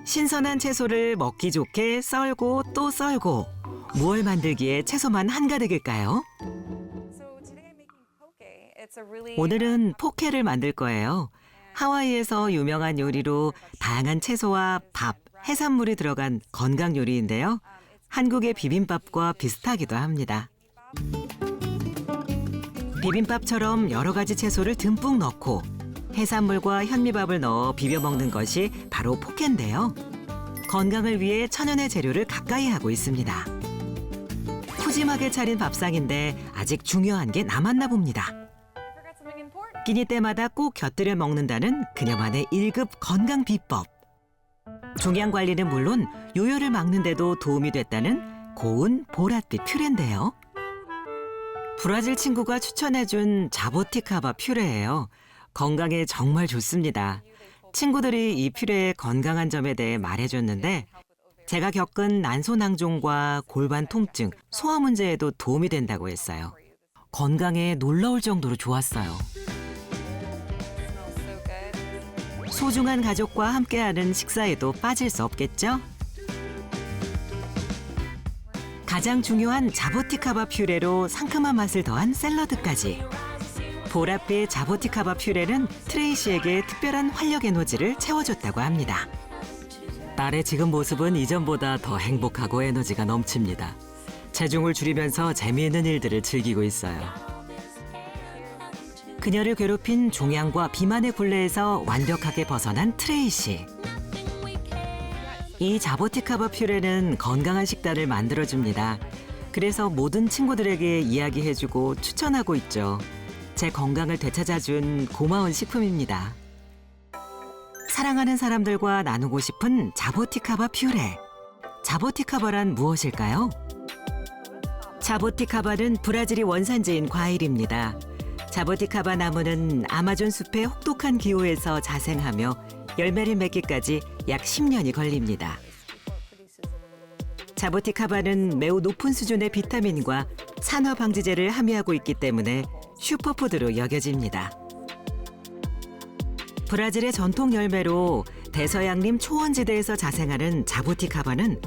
신선한 채소를 먹기 좋게 썰고 또 썰고 무얼 만들기에 채소만 한가득일까요? 오늘은 포케를 만들 거예요. 하와이에서 유명한 요리로 다양한 채소와 밥, 해산물이 들어간 건강 요리인데요. 한국의 비빔밥과 비슷하기도 합니다. 비빔밥처럼 여러 가지 채소를 듬뿍 넣고 해산물과 현미밥을 넣어 비벼 먹는 것이 바로 포케인데요. 건강을 위해 천연의 재료를 가까이 하고 있습니다. 푸짐하게 차린 밥상인데 아직 중요한 게 남았나 봅니다. 끼니 때마다 꼭 곁들여 먹는다는 그녀만의 1급 건강 비법. 종양 관리는 물론 요요를 막는 데도 도움이 됐다는 고운 보랏빛 퓨레인데요. 브라질 친구가 추천해준 자보티카바 퓨레예요. 건강에 정말 좋습니다. 친구들이 이 퓨레의 건강한 점에 대해 말해줬는데 제가 겪은 난소낭종과 골반 통증, 소화 문제에도 도움이 된다고 했어요. 건강에 놀라울 정도로 좋았어요. 소중한 가족과 함께하는 식사에도 빠질 수 없겠죠? 가장 중요한 자보티카바 퓨레로 상큼한 맛을 더한 샐러드까지. 보랏빛 자보티카바 퓨레는 트레이시에게 특별한 활력 에너지를 채워줬다고 합니다. 딸의 지금 모습은 이전보다 더 행복하고 에너지가 넘칩니다. 체중을 줄이면서 재미있는 일들을 즐기고 있어요. 그녀를 괴롭힌 종양과 비만의 굴레에서 완벽하게 벗어난 트레이시. 이 자보티카바 퓨레는 건강한 식단을 만들어줍니다. 그래서 모든 친구들에게 이야기해주고 추천하고 있죠. 제 건강을 되찾아준 고마운 식품입니다. 사랑하는 사람들과 나누고 싶은 자보티카바 퓨레. 자보티카바란 무엇일까요? 자보티카바는 브라질이 원산지인 과일입니다. 자보티카바 나무는 아마존 숲의 혹독한 기후에서 자생하며 열매를 맺기까지 약 10년이 걸립니다. 자보티카바는 매우 높은 수준의 비타민과 산화방지제를 함유하고 있기 때문에 슈퍼푸드로 여겨집니다. 브라질의 전통 열매로 대서양림 초원지대에서 자생하는 자보티카바는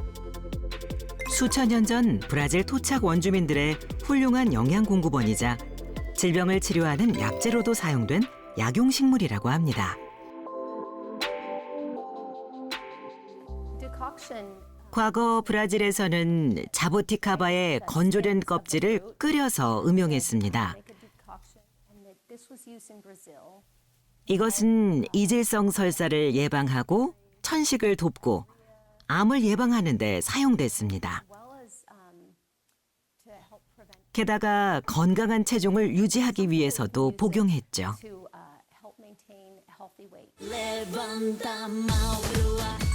수천 년 전 브라질 토착 원주민들의 훌륭한 영양 공급원이자 질병을 치료하는 약재로도 사용된 약용식물이라고 합니다. 과거 브라질에서는 자보티카바의 건조된 껍질을 끓여서 음용했습니다. 이것은 이질성 설사를 예방하고 천식을 돕고 암을 예방하는 데 사용됐습니다. 게다가 건강한 체중을 유지하기 위해서도 복용했죠.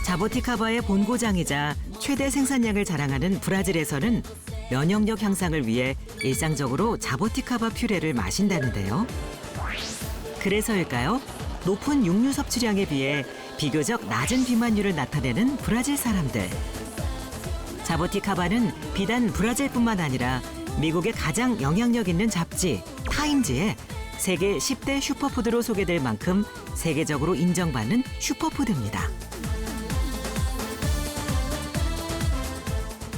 자보티카바의 본고장이자 최대 생산량을 자랑하는 브라질에서는 면역력 향상을 위해 일상적으로 자보티카바 퓨레를 마신다는데요. 그래서일까요? 높은 육류 섭취량에 비해 비교적 낮은 비만율을 나타내는 브라질 사람들. 자보티카바는 비단 브라질뿐만 아니라 미국의 가장 영향력 있는 잡지 타임즈에 세계 10대 슈퍼푸드로 소개될 만큼 세계적으로 인정받는 슈퍼푸드입니다.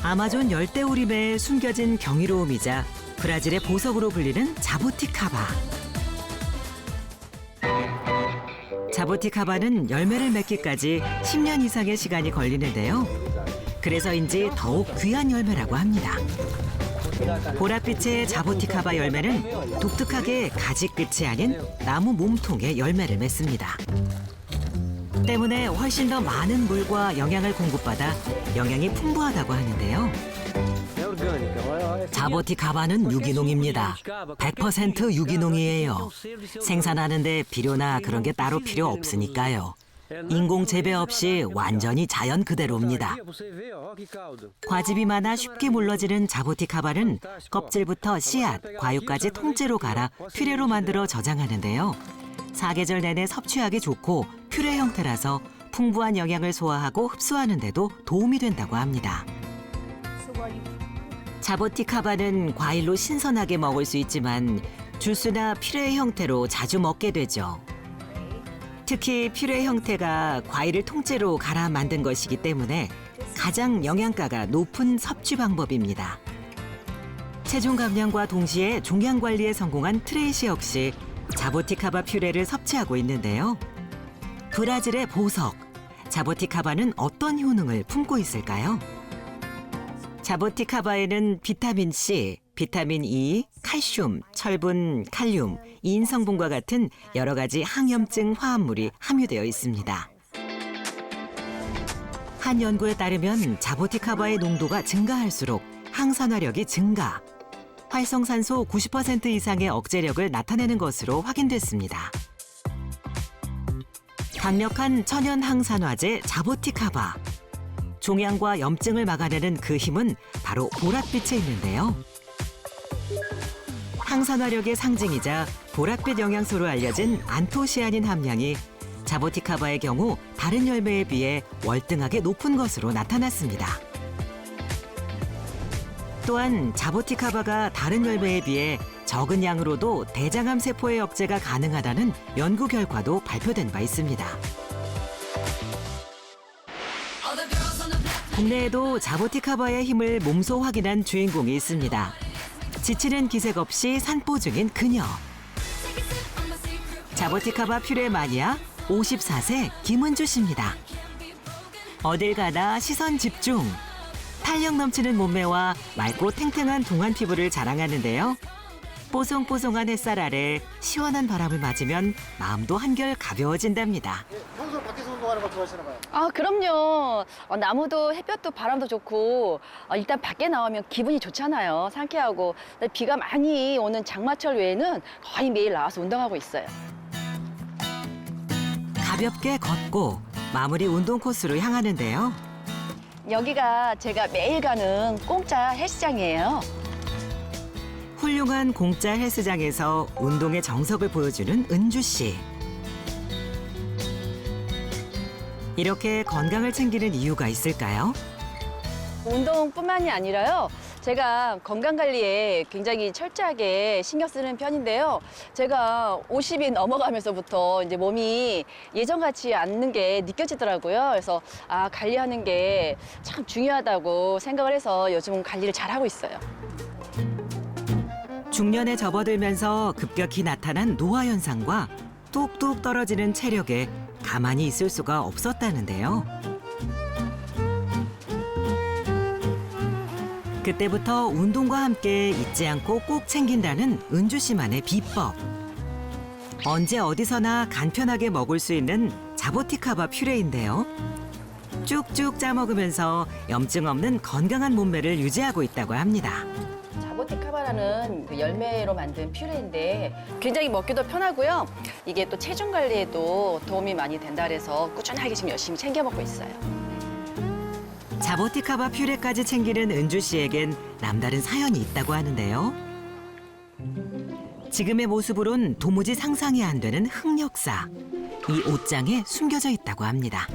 아마존 열대우림에 숨겨진 경이로움이자 브라질의 보석으로 불리는 자보티카바. 자보티카바는 열매를 맺기까지 10년 이상의 시간이 걸리는데요. 그래서인지 더욱 귀한 열매라고 합니다. 보랏빛의 자보티카바 열매는 독특하게 가지 끝이 아닌 나무 몸통에 열매를 맺습니다. 때문에 훨씬 더 많은 물과 영양을 공급받아 영양이 풍부하다고 하는데요. 자보티카바는 유기농입니다. 100% 유기농이에요. 생산하는데 비료나 그런 게 따로 필요 없으니까요. 인공 재배 없이 완전히 자연 그대로입니다. 과즙이 많아 쉽게 물러지는 자보티카바는 껍질부터 씨앗, 과육까지 통째로 갈아 퓨레로 만들어 저장하는데요. 사계절 내내 섭취하기 좋고 퓨레 형태라서 풍부한 영양을 소화하고 흡수하는 데도 도움이 된다고 합니다. 자보티카바는 과일로 신선하게 먹을 수 있지만 주스나 퓨레 형태로 자주 먹게 되죠. 특히 퓨레 형태가 과일을 통째로 갈아 만든 것이기 때문에 가장 영양가가 높은 섭취 방법입니다. 체중 감량과 동시에 종양 관리에 성공한 트레이시 역시 자보티카바 퓨레를 섭취하고 있는데요. 브라질의 보석, 자보티카바는 어떤 효능을 품고 있을까요? 자보티카바에는 비타민 C, 비타민 E, 칼슘, 철분, 칼륨, 인 성분과 같은 여러 가지 항염증 화합물이 함유되어 있습니다. 한 연구에 따르면 자보티카바의 농도가 증가할수록 항산화력이 증가, 활성산소 90% 이상의 억제력을 나타내는 것으로 확인됐습니다. 강력한 천연 항산화제 자보티카바. 종양과 염증을 막아내는 그 힘은 바로 보랏빛에 있는데요. 항산화력의 상징이자 보랏빛 영양소로 알려진 안토시아닌 함량이 자보티카바의 경우 다른 열매에 비해 월등하게 높은 것으로 나타났습니다. 또한 자보티카바가 다른 열매에 비해 적은 양으로도 대장암 세포의 억제가 가능하다는 연구 결과도 발표된 바 있습니다. 국내에도 자보티카바의 힘을 몸소 확인한 주인공이 있습니다. 지치는 기색 없이 산보 중인 그녀. 자보티카바 퓨레 마니아 54세 김은주 씨입니다. 어딜 가나 시선 집중. 탄력 넘치는 몸매와 맑고 탱탱한 동안 피부를 자랑하는데요. 뽀송뽀송한 햇살 아래 시원한 바람을 맞으면 마음도 한결 가벼워진답니다. 평소 밖에서 운동하는 거 좋아하시나 봐요? 아, 그럼요. 나무도 햇볕도 바람도 좋고 일단 밖에 나오면 기분이 좋잖아요. 상쾌하고. 근데 비가 많이 오는 장마철 외에는 거의 매일 나와서 운동하고 있어요. 가볍게 걷고 마무리 운동 코스로 향하는데요. 여기가 제가 매일 가는 공짜 헬스장이에요. 훌륭한 공짜 헬스장에서 운동의 정석을 보여주는 은주 씨. 이렇게 건강을 챙기는 이유가 있을까요? 운동뿐만이 아니라요. 제가 건강관리에 굉장히 철저하게 신경 쓰는 편인데요. 제가 50이 넘어가면서부터 이제 몸이 예전 같지 않는 게 느껴지더라고요. 그래서 관리하는 게 참 중요하다고 생각을 해서 요즘은 관리를 잘하고 있어요. 중년에 접어들면서 급격히 나타난 노화 현상과 뚝뚝 떨어지는 체력에 가만히 있을 수가 없었다는데요. 그때부터 운동과 함께 잊지 않고 꼭 챙긴다는 은주 씨만의 비법. 언제 어디서나 간편하게 먹을 수 있는 자보티카바 퓨레인데요. 쭉쭉 짜먹으면서 염증 없는 건강한 몸매를 유지하고 있다고 합니다. 자보티카바라는 그 열매로 만든 퓨레인데 굉장히 먹기도 편하고요. 이게 또 체중 관리에도 도움이 많이 된다 그래서 꾸준하게 지금 열심히 챙겨 먹고 있어요. 자보티카바 퓨레까지 챙기는 은주 씨에겐 남다른 사연이 있다고 하는데요. 지금의 모습으론 도무지 상상이 안 되는 흑역사. 이 옷장에 숨겨져 있다고 합니다.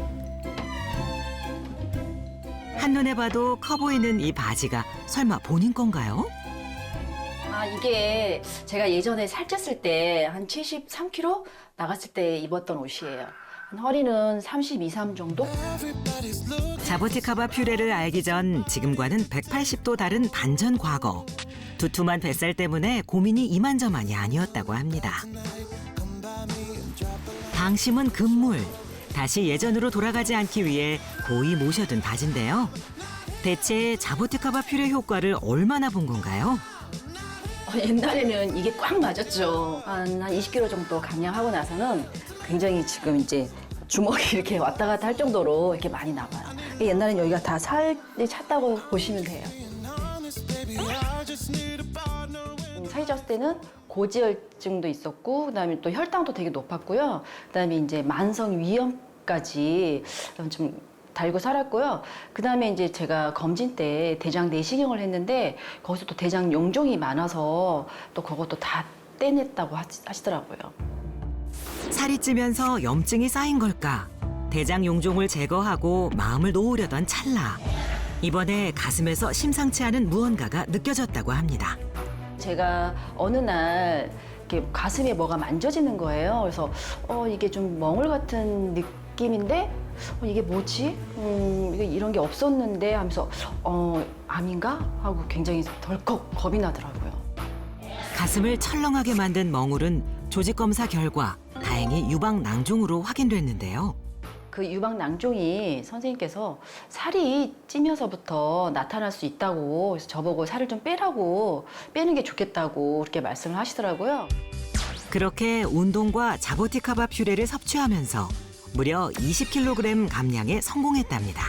한눈에 봐도 커 보이는 이 바지가 설마 본인 건가요? 이게 제가 예전에 살쪘을 때 한 73kg 나갔을 때 입었던 옷이에요. 허리는 32, 3 정도? 자보티카바 퓨레를 알기 전 지금과는 180도 다른 반전 과거. 두툼한 뱃살 때문에 고민이 이만저만이 아니었다고 합니다. 방심은 금물. 다시 예전으로 돌아가지 않기 위해 고이 모셔둔 바지인데요. 대체 자보티카바 퓨레 효과를 얼마나 본 건가요? 옛날에는 이게 꽉 맞았죠. 한 20kg 정도 감량하고 나서는 굉장히 지금 이제 주먹이 이렇게 왔다 갔다 할 정도로 이렇게 많이 나가요. 옛날엔 여기가 다 살이 찼다고 보시면 돼요. 살이 쪘을 때는 고지혈증도 있었고, 그다음에 또 혈당도 되게 높았고요. 그다음에 이제 만성 위염까지 좀 달고 살았고요. 그다음에 이제 제가 검진 때 대장 내시경을 했는데 거기서 또 대장 용종이 많아서 또 그것도 다 떼냈다고 하시더라고요. 살이 찌면서 염증이 쌓인 걸까? 대장 용종을 제거하고 마음을 놓으려던 찰나. 이번에 가슴에서 심상치 않은 무언가가 느껴졌다고 합니다. 제가 어느 날 이렇게 가슴에 뭐가 만져지는 거예요. 그래서 이게 좀 멍울 같은 느낌인데 이게 뭐지? 이런 게 없었는데 하면서 암인가? 하고 굉장히 덜컥 겁이 나더라고요. 가슴을 철렁하게 만든 멍울은 조직 검사 결과 다행히 유방 낭종으로 확인됐는데요. 그 유방 낭종이 선생님께서 살이 찌면서부터 나타날 수 있다고 그래서 저보고 살을 좀 빼라고 빼는 게 좋겠다고 그렇게 말씀을 하시더라고요. 그렇게 운동과 자보티카바 퓨레를 섭취하면서 무려 20kg 감량에 성공했답니다.